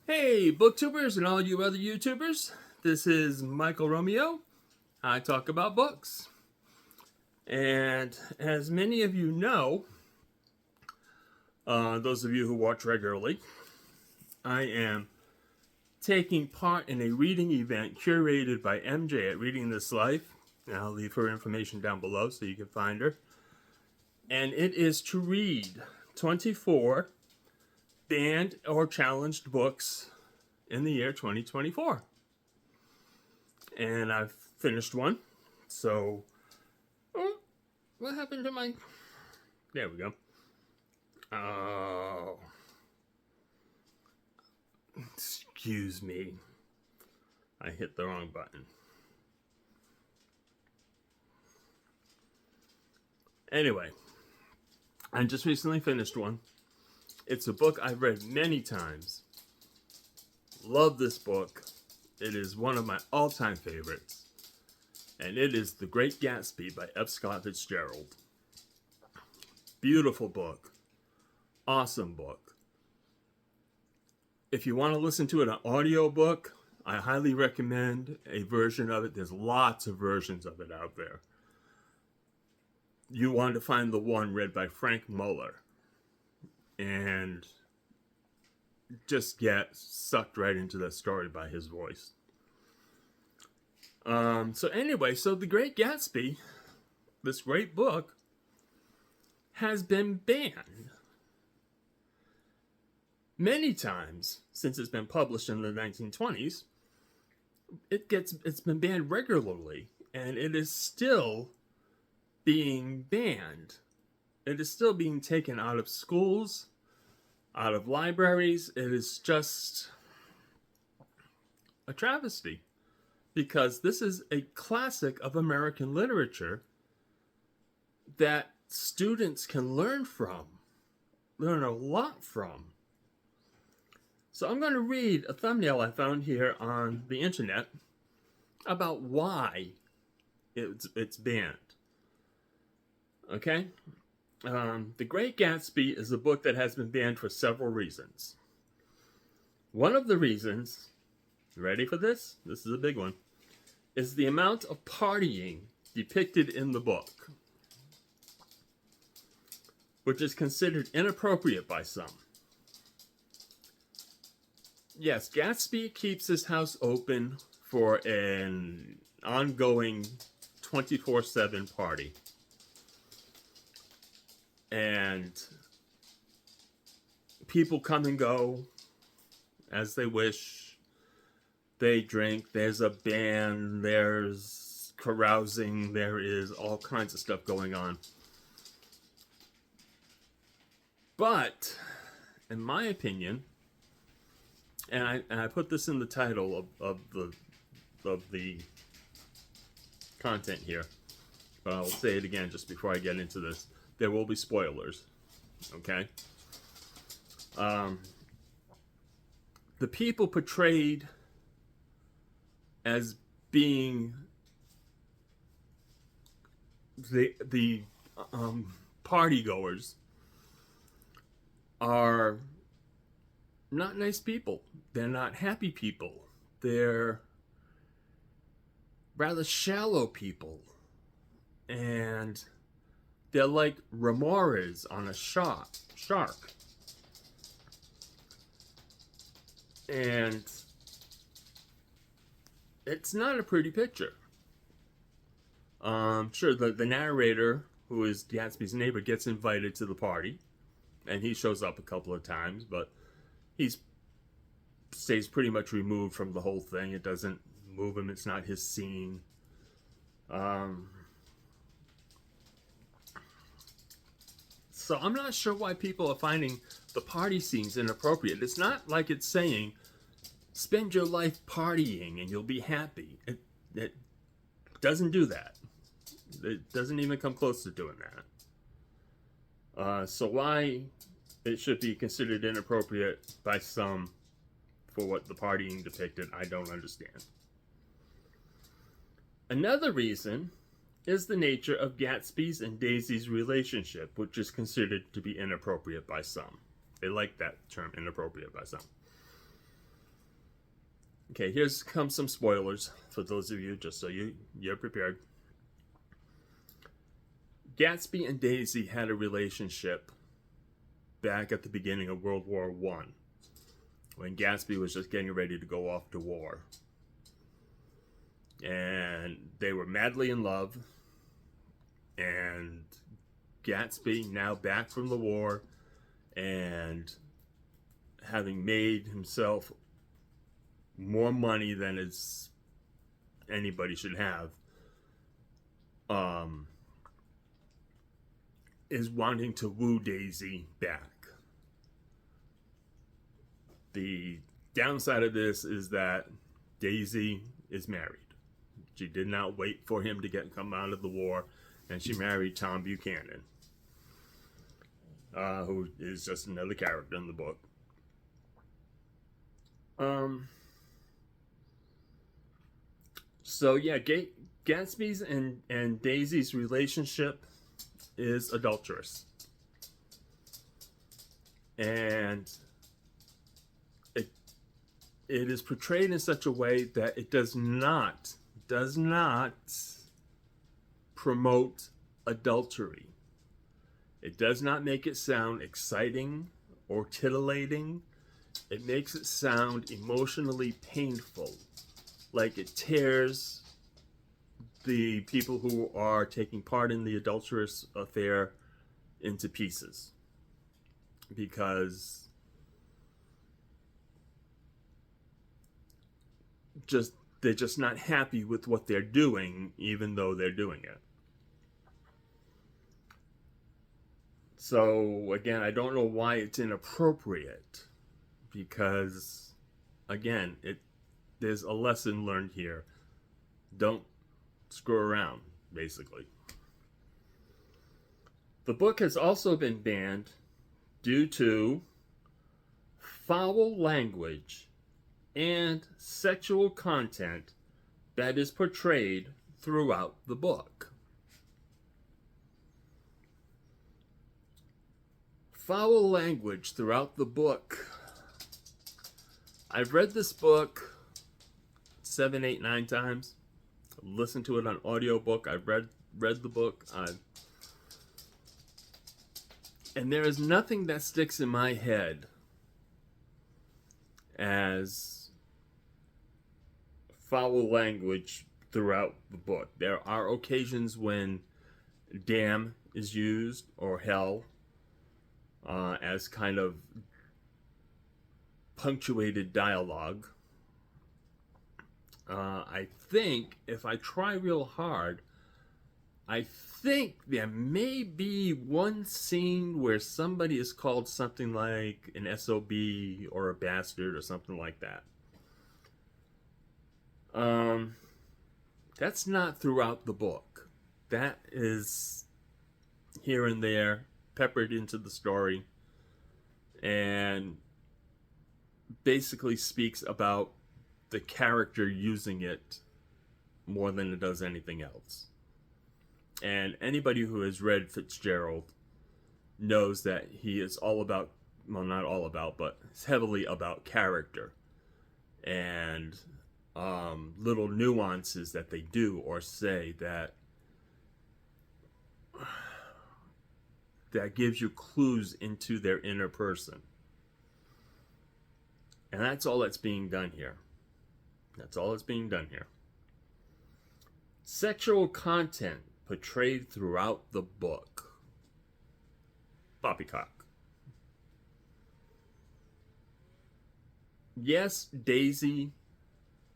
Hey, booktubers and all you other YouTubers. This is Michael Romeo. I talk about books. And as many of you know, those of you who watch regularly, I am taking part in a reading event curated by MJ at Reading This Life. And I'll leave her information down below so you can find her. And it is to read 24 banned or challenged books in the year 2024. And I've finished one. So, oh, what happened to my... There we go. Oh. Excuse me. I hit the wrong button. Anyway, I just recently finished one. It's a book I've read many times. Love this book. It is one of my all-time favorites. And it is The Great Gatsby by F. Scott Fitzgerald. Beautiful book. Awesome book. If you want to listen to it an audiobook, I highly recommend a version of it. There's lots of versions of it out there. You want to find the one read by Frank Muller and just get sucked right into that story by his voice. So The Great Gatsby, this great book, has been banned many times since it's been published in the 1920s. It's been banned regularly, and it is still being banned. It is still being taken out of schools, out of libraries. It is just a travesty, because this is a classic of American literature that students can learn a lot from. So I'm going to read a thumbnail I found here on the internet about why it's banned. Okay? The Great Gatsby is a book that has been banned for several reasons. One of the reasons, ready for this? This is a big one, is the amount of partying depicted in the book, which is considered inappropriate by some. Yes, Gatsby keeps his house open for an ongoing 24/7 party. And people come and go as they wish. They drink, there's a band, there's carousing, there is all kinds of stuff going on. But, in my opinion, and I put this in the title of the content here, but I'll say it again just before I get into this. There will be spoilers, okay? The people portrayed as being the party goers are not nice people. They're not happy people. They're rather shallow people. And they're like remoras on a shark. And it's not a pretty picture. Sure, the narrator, who is Gatsby's neighbor, gets invited to the party. And he shows up a couple of times, but he stays pretty much removed from the whole thing. It doesn't move him. It's not his scene. So I'm not sure why people are finding the party scenes inappropriate. It's not like it's saying, spend your life partying and you'll be happy. It doesn't do that. It doesn't even come close to doing that. So why it should be considered inappropriate by some for what the partying depicted, I don't understand. Another reason is the nature of Gatsby's and Daisy's relationship, which is considered to be inappropriate by some. They like that term, inappropriate by some. Okay, here's come some spoilers for those of you, just so you're prepared. Gatsby and Daisy had a relationship back at the beginning of World War One, when Gatsby was just getting ready to go off to war. And they were madly in love. And Gatsby, now back from the war and having made himself more money than anybody should have, is wanting to woo Daisy back. The downside of this is that Daisy is married. She did not wait for him to come out of the war, and she married Tom Buchanan, who is just another character in the book. So yeah, Gatsby's and Daisy's relationship is adulterous, and it is portrayed in such a way that it does not promote adultery. It does not make it sound exciting or titillating. It makes it sound emotionally painful, like it tears the people who are taking part in the adulterous affair into pieces, because they're just not happy with what they're doing, even though they're doing it. So again, I don't know why it's inappropriate, because again, there's a lesson learned here. Don't screw around, basically. The book has also been banned due to foul language and sexual content that is portrayed throughout the book. Foul language throughout the book. I've read this book 7, 8, 9 times. I've listened to it on audiobook. I've read the book. And there is nothing that sticks in my head as foul language throughout the book. There are occasions when damn is used, or hell, as kind of punctuated dialogue. I think if I try real hard, I think there may be one scene where somebody is called something like an SOB or a bastard or something like that. That's not throughout the book. That is here and there, peppered into the story, and basically speaks about the character using it more than it does anything else. And anybody who has read Fitzgerald knows that he is all about, well, not all about, but it's heavily about character and little nuances that they do or say that gives you clues into their inner person. And that's all that's being done here. That's all that's being done here. Sexual content portrayed throughout the book. Poppycock. Yes, Daisy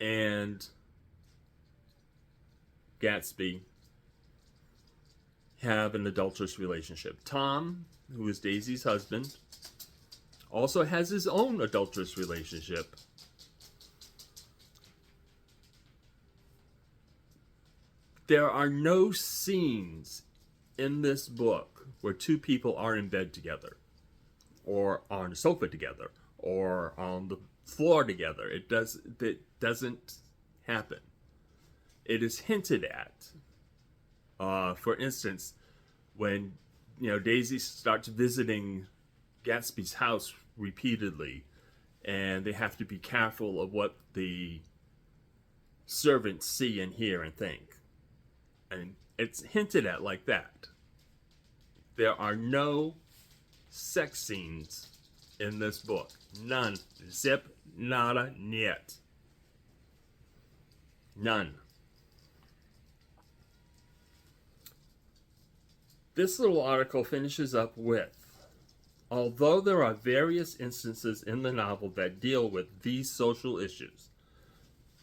and Gatsby have an adulterous relationship. Tom, who is Daisy's husband, also has his own adulterous relationship. There are no scenes in this book where two people are in bed together, or on a sofa together, or on the floor together. It doesn't happen. It is hinted at. For instance, when Daisy starts visiting Gatsby's house repeatedly, and they have to be careful of what the servants see and hear and think. And it's hinted at like that. There are no sex scenes in this book. None. Zip, nada, niet. None. This little article finishes up with, although there are various instances in the novel that deal with these social issues,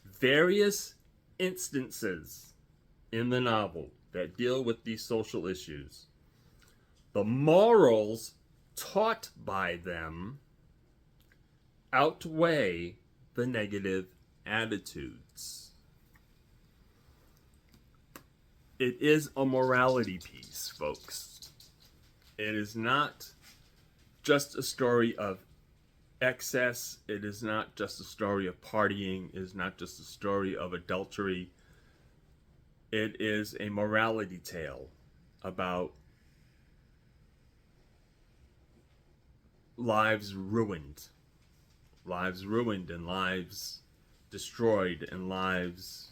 various instances in the novel that deal with these social issues, the morals taught by them outweigh the negative attitudes. It is a morality piece, folks. It is not just a story of excess. It is not just a story of partying. It is not just a story of adultery. It is a morality tale about lives ruined and lives destroyed and lives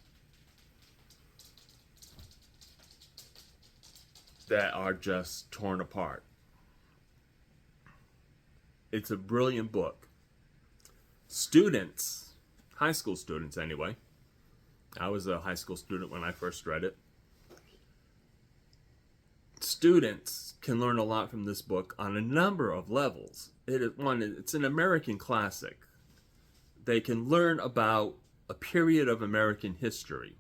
that are just torn apart. It's a brilliant book. Students, high school students anyway, I was a high school student when I first read it. Students can learn a lot from this book on a number of levels. It's an American classic. They can learn about a period of American history.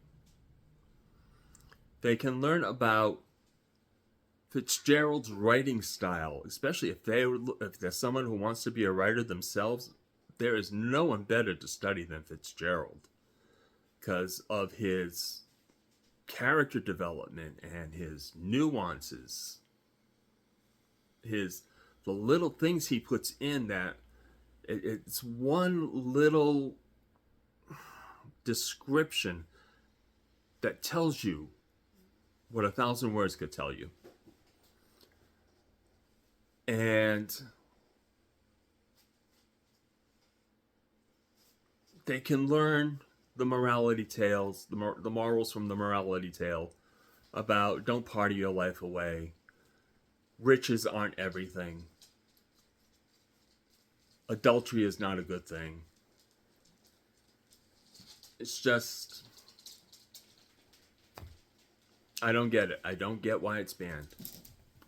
They can learn about Fitzgerald's writing style, especially if they're someone who wants to be a writer themselves. There is no one better to study than Fitzgerald because of his character development and his nuances, the little things he puts in that it's one little description that tells you what 1,000 words could tell you. And they can learn the morality tales, the morals from the morality tale about don't party your life away. Riches aren't everything. Adultery is not a good thing. It's just, I don't get it. I don't get why it's banned.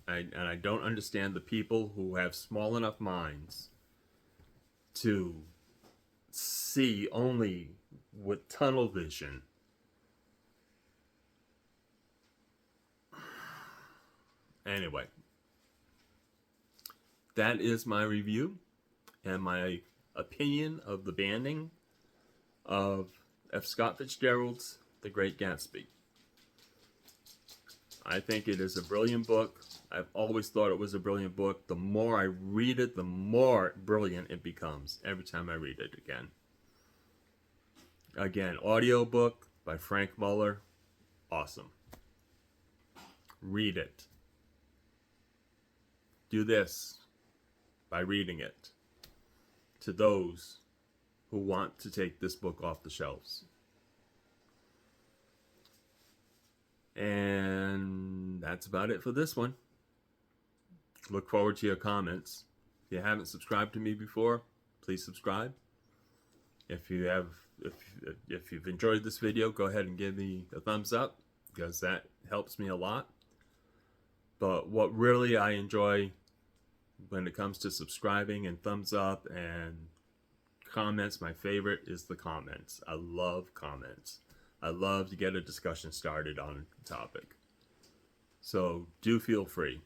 And I don't understand the people who have small enough minds to see only with tunnel vision. Anyway, that is my review and my opinion of the banning of F. Scott Fitzgerald's The Great Gatsby. I think it is a brilliant book. I've always thought it was a brilliant book. The more I read it, the more brilliant it becomes every time I read it again. Again, audiobook by Frank Muller. Awesome. Read it. Do this by reading it to those who want to take this book off the shelves. And that's about it for this one. Look forward to your comments. If you haven't subscribed to me before, please subscribe. If you've enjoyed this video, go ahead and give me a thumbs up because that helps me a lot. But what really I enjoy when it comes to subscribing and thumbs up and comments, my favorite is the comments. I love comments. I love to get a discussion started on a topic. So do feel free.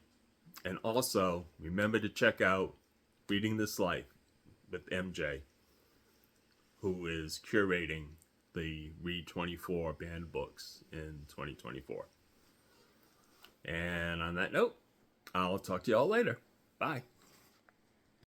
And also, remember to check out Reading This Life with MJ, who is curating the Read 24 banned books in 2024. And on that note, I'll talk to y'all later. Bye.